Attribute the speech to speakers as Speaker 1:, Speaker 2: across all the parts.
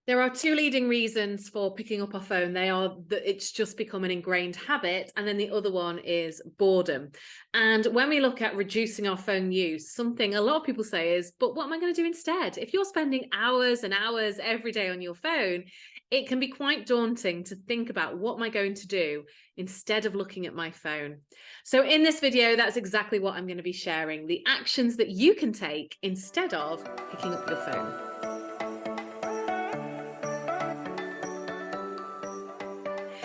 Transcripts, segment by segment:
Speaker 1: There are two leading reasons for picking up our phone. They are that it's just become an ingrained habit. And then the other one is boredom. And when we look at reducing our phone use, something a lot of people say is, but what am I going to do instead? If you're spending hours and hours every day on your phone, it can be quite daunting to think about what am I going to do instead of looking at my phone. So in this video, that's exactly what I'm going to be sharing, the actions that you can take instead of picking up your phone.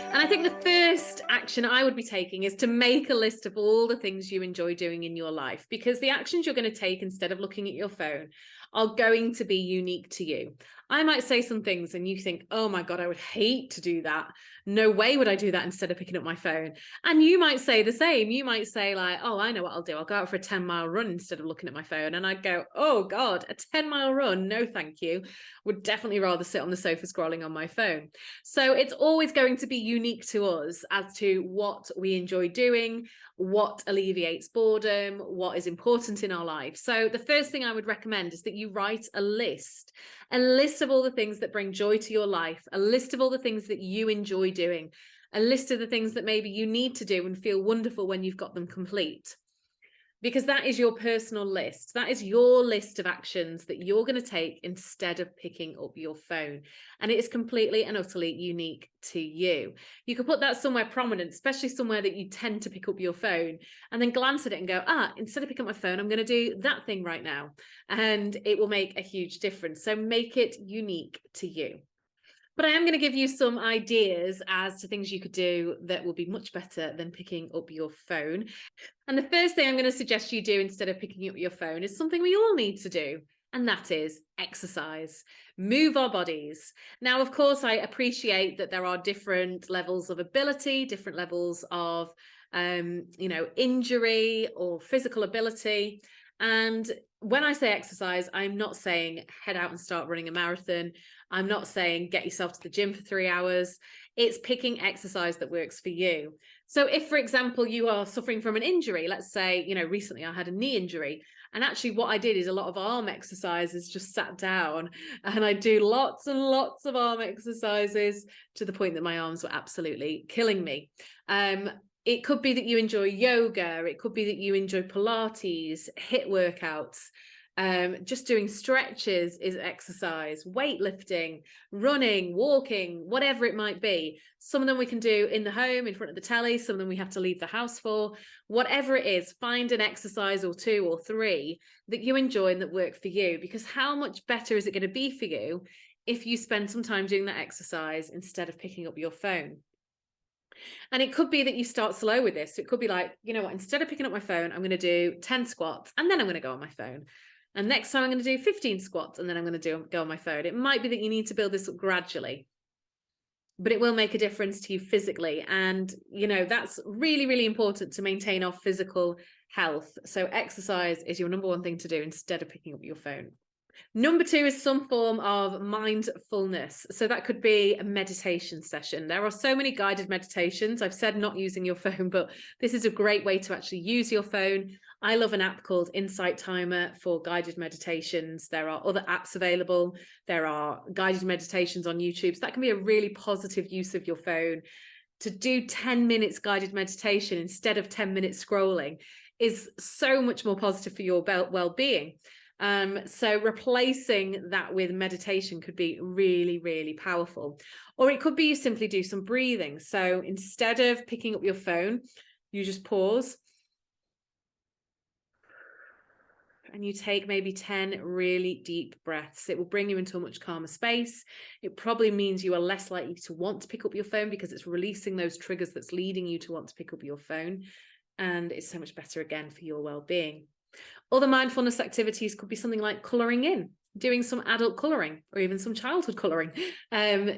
Speaker 1: And I think the first action I would be taking is to make a list of all the things you enjoy doing in your life, because the actions you're going to take instead of looking at your phone are going to be unique to you. I might say some things and you think, oh my God, I would hate to do that. No way would I do that instead of picking up my phone. And you might say the same. You might say like, oh, I know what I'll do. I'll go out for a 10-mile run instead of looking at my phone. And I'd go, oh God, a 10-mile run? No, thank you. Would definitely rather sit on the sofa scrolling on my phone. So it's always going to be unique to us as to what we enjoy doing, what alleviates boredom, what is important in our life. So the first thing I would recommend is that you write a list of all the things that bring joy to your life, a list of all the things that you enjoy doing, a list of the things that maybe you need to do and feel wonderful when you've got them complete. Because that is your personal list. That is your list of actions that you're going to take instead of picking up your phone. And it is completely and utterly unique to you. You could put that somewhere prominent, especially somewhere that you tend to pick up your phone, and then glance at it and go, instead of picking up my phone, I'm going to do that thing right now. And it will make a huge difference. So make it unique to you. But I am going to give you some ideas as to things you could do that will be much better than picking up your phone. And the first thing I'm going to suggest you do instead of picking up your phone is something we all need to do, and that is exercise. Move our bodies. Now, of course, I appreciate that there are different levels of ability, different levels of injury or physical ability. And when I say exercise, I'm not saying head out and start running a marathon. I'm not saying get yourself to the gym for 3 hours. It's picking exercise that works for you. So if, for example, you are suffering from an injury, let's say, recently I had a knee injury. And actually what I did is a lot of arm exercises, just sat down and I do lots and lots of arm exercises to the point that my arms were absolutely killing me. It could be that you enjoy yoga. It could be that you enjoy Pilates, HIIT workouts. Just doing stretches is exercise, weightlifting, running, walking, whatever it might be. Some of them we can do in the home, in front of the telly. Some of them we have to leave the house for. Whatever it is, find an exercise or 2 or 3 that you enjoy and that work for you. Because how much better is it going to be for you if you spend some time doing that exercise instead of picking up your phone? And it could be that you start slow with this. So it could be like, you know what, instead of picking up my phone, I'm going to do 10 squats and then I'm going to go on my phone. And next time I'm going to do 15 squats and then I'm going to go on my phone. It might be that you need to build this up gradually, but it will make a difference to you physically. And, that's really, really important to maintain our physical health. So exercise is your number one thing to do instead of picking up your phone. Number 2 is some form of mindfulness. So that could be a meditation session. There are so many guided meditations. I've said not using your phone, but this is a great way to actually use your phone. I love an app called Insight Timer for guided meditations. There are other apps available. There are guided meditations on YouTube. So that can be a really positive use of your phone. To do 10 minutes guided meditation instead of 10 minutes scrolling is so much more positive for your well-being. So replacing that with meditation could be really, really powerful. Or it could be you simply do some breathing. So instead of picking up your phone, you just pause and you take maybe 10 really deep breaths. It will bring you into a much calmer space. It probably means you are less likely to want to pick up your phone because it's releasing those triggers that's leading you to want to pick up your phone. And it's so much better again for your well-being. Other mindfulness activities could be something like colouring in, doing some adult colouring or even some childhood colouring,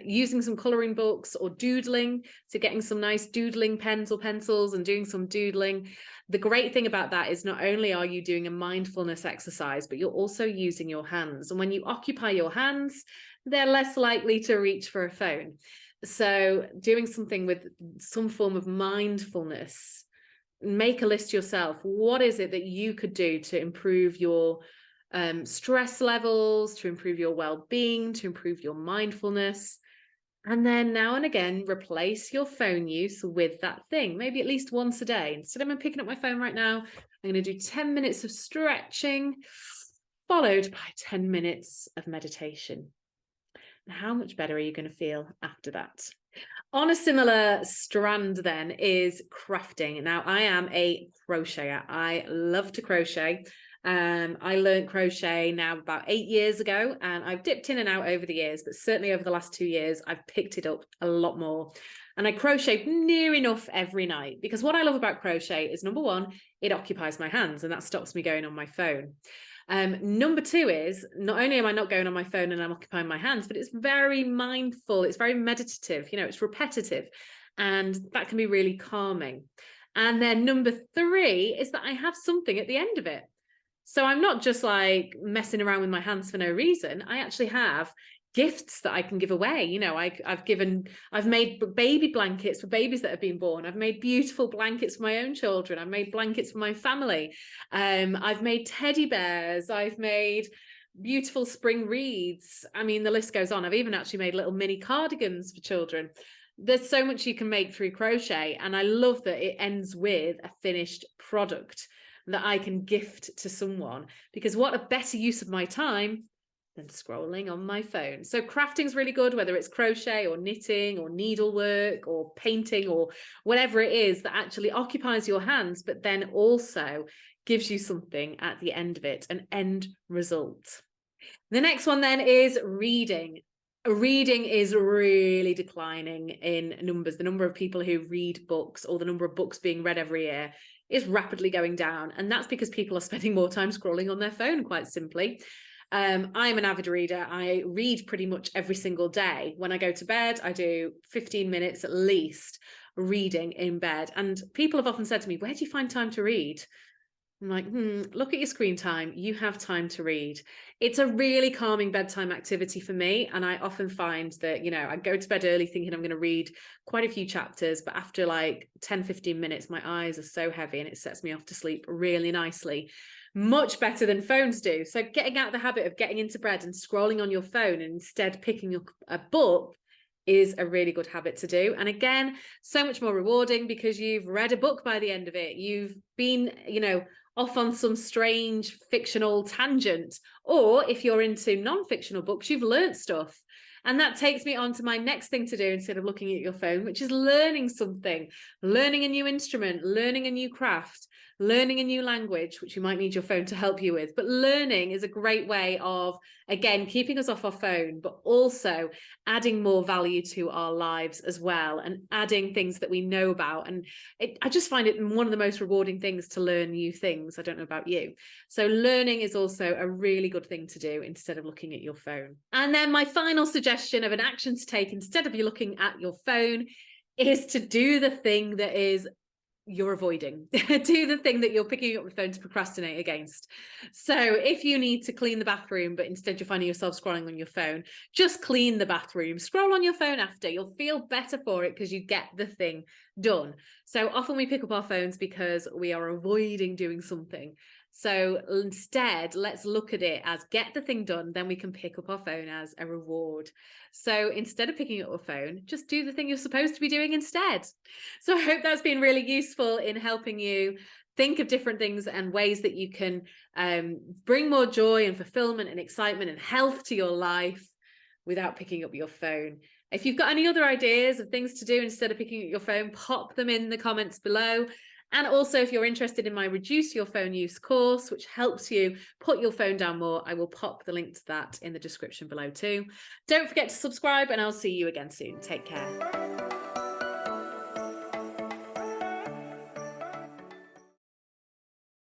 Speaker 1: using some colouring books or doodling. So getting some nice doodling pens or pencils and doing some doodling. The great thing about that is not only are you doing a mindfulness exercise, but you're also using your hands. And when you occupy your hands, they're less likely to reach for a phone. So doing something with some form of mindfulness. Make a list yourself. What is it that you could do to improve your stress levels, to improve your well-being, to improve your mindfulness. And then now and again, replace your phone use with that thing, maybe at least once a day. Instead of picking up my phone right now, I'm going to do 10 minutes of stretching, followed by 10 minutes of meditation. And how much better are you going to feel after that? On a similar strand then is crafting. Now, I am a crocheter. I love to crochet. I learned crochet now about 8 years ago, and I've dipped in and out over the years, but certainly over the last 2 years, I've picked it up a lot more. And I crochet near enough every night, because what I love about crochet is, number one, it occupies my hands, and that stops me going on my phone. Number two is, not only am I not going on my phone and I'm occupying my hands, but it's very mindful, it's very meditative, it's repetitive, and that can be really calming. And then number three is that I have something at the end of it. So I'm not just like messing around with my hands for no reason. I actually have gifts that I can give away. I've made baby blankets for babies that have been born. I've made beautiful blankets for my own children. I've made blankets for my family. I've made teddy bears. I've made beautiful spring wreaths. I mean, the list goes on. I've even actually made little mini cardigans for children. There's so much you can make through crochet. And I love that it ends with a finished product that I can gift to someone, because what a better use of my time than scrolling on my phone. So crafting is really good, whether it's crochet or knitting or needlework or painting or whatever it is that actually occupies your hands, but then also gives you something at the end of it, an end result. The next one then is reading. Reading is really declining in numbers. The number of people who read books, or the number of books being read every year, is rapidly going down. And that's because people are spending more time scrolling on their phone, quite simply. I'm an avid reader. I read pretty much every single day. When I go to bed, I do 15 minutes at least reading in bed. And people have often said to me, where do you find time to read? I'm like, look at your screen time. You have time to read. It's a really calming bedtime activity for me. And I often find that, I go to bed early thinking I'm going to read quite a few chapters, but after like 10, 15 minutes, my eyes are so heavy and it sets me off to sleep really nicely. Much better than phones do. So getting out of the habit of getting into bed and scrolling on your phone and instead picking up a book is a really good habit to do. And again, so much more rewarding because you've read a book by the end of it. You've been, off on some strange fictional tangent. Or if you're into non-fictional books, you've learned stuff. And that takes me on to my next thing to do instead of looking at your phone, which is learning something, learning a new instrument, learning a new craft, learning a new language, which you might need your phone to help you with. But learning is a great way of, again, keeping us off our phone, but also adding more value to our lives as well, and adding things that we know about. And I just find it one of the most rewarding things to learn new things. I don't know about you. So learning is also a really good thing to do instead of looking at your phone. And then my final suggestion of an action to take instead of you looking at your phone is to do the thing that is you're avoiding. Do the thing that you're picking up the phone to procrastinate against. So if you need to clean the bathroom, but instead you're finding yourself scrolling on your phone, just clean the bathroom, scroll on your phone after. You'll feel better for it because you get the thing done. So often we pick up our phones because we are avoiding doing something. So instead, let's look at it as get the thing done, then we can pick up our phone as a reward. So instead of picking up a phone, just do the thing you're supposed to be doing instead. So I hope that's been really useful in helping you think of different things and ways that you can bring more joy and fulfillment and excitement and health to your life without picking up your phone. If you've got any other ideas of things to do instead of picking up your phone, pop them in the comments below. And also, if you're interested in my Reduce Your Phone Use course, which helps you put your phone down more, I will pop the link to that in the description below too. Don't forget to subscribe, and I'll see you again soon. Take care.